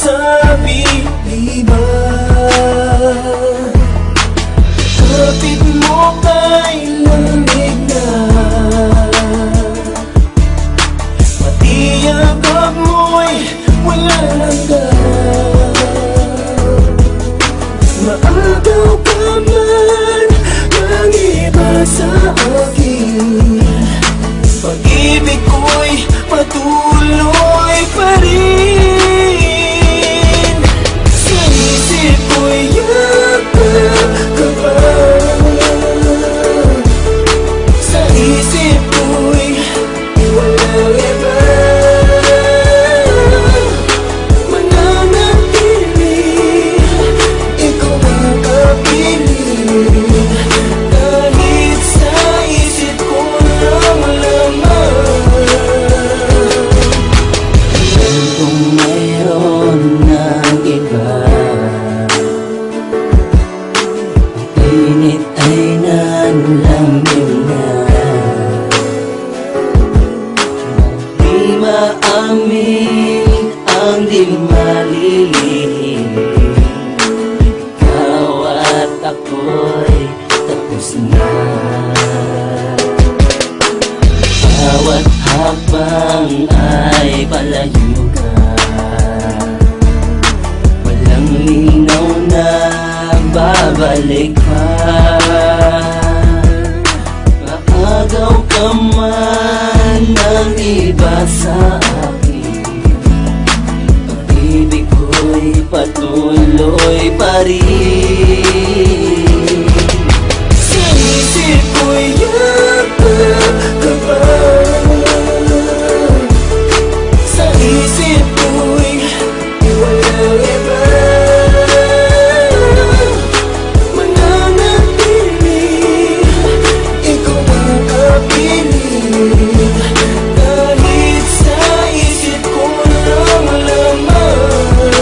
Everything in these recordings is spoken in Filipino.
sabi, di ba? Kapit mo kay lamig na, pati yakap mo'y wala lang ka. Maagaw ka man ng iba sa akin, pag-ibig ko'y patuloy pa rin. Sa isip ko'y yakap ka pa, sa isip ko'y walang iba. Mananatili, ikaw ang kapiling, kahit sa isip ko lang laman. Kung mayroon ng iba, init ay nanlamig na. Di maamin ang di malilihim, ikaw at ako'y tapos na. Bawat habang ay palayo ka, walang linaw na babalik pa. Maagaw ka man ng iba sa akin, pag-ibig ko'y patuloy pa rin. Sa isip ko'y yakap ka pa, sa isip ko'y walang iba. Mananatili, ikaw ang kapiling, kahit sa isip ko lang laman.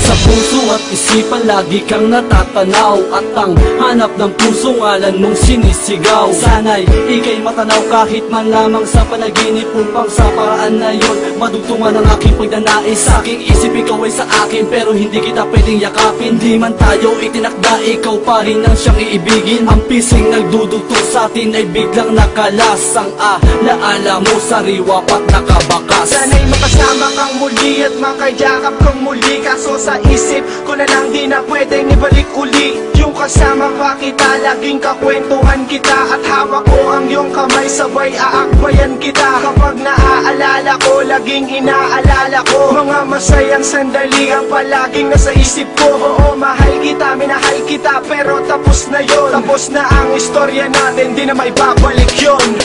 Sa puso at isipan lagi kang natatanaw, at ang hanap ng puso ngalan mong sinisigaw. Sana'y ika'y matanaw kahit man lamang sa panaginip, upang sa paraan na yun madugtungan ang aking pagnanais. Sa aking isip ikaw ay sa akin, pero hindi kita pwedeng yakapin. Di man tayo itinakda, ikaw pa rin ang siyang iibigin. Ang pising nagdudugtong sa atin ay biglang nakalas. Ang alaala mo sariwa pat nakabakas. Sana'y makasama kang muli at makayakap kang muli, kaso sa isip ko na lang di na pwedeng ibalik uli. Yung kasama pa kita, laging kakwentuhan kita, at hawak ko ang iyong kamay, sabay aakbayan kita. Kapag naaalala ko, laging inaalala ko mga masayang sandali ang palaging nasa isip ko. Oo, mahal kita, minahal kita, pero tapos na yon. Tapos na ang istorya natin, di na may babalik yon.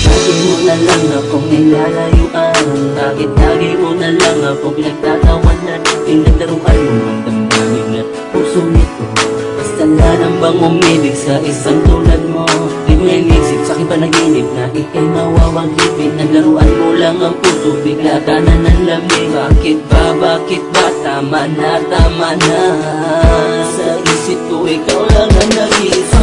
Lagi mo na lang akong nilalayuan, bakit lagi mo na lang akong pinagtatawanan? Pinagdaruan mo ang damdamin at puso nito, basta lang bang umibig sa isang tulad mo. Di mo inisip sa aking panaginip na ika'y mawawagipin. Naglaruan mo lang ang puso, bigla ka na nanlamig. Bakit ba, tama na, tama na. Sa isip ko ikaw lang ang nag-iisa.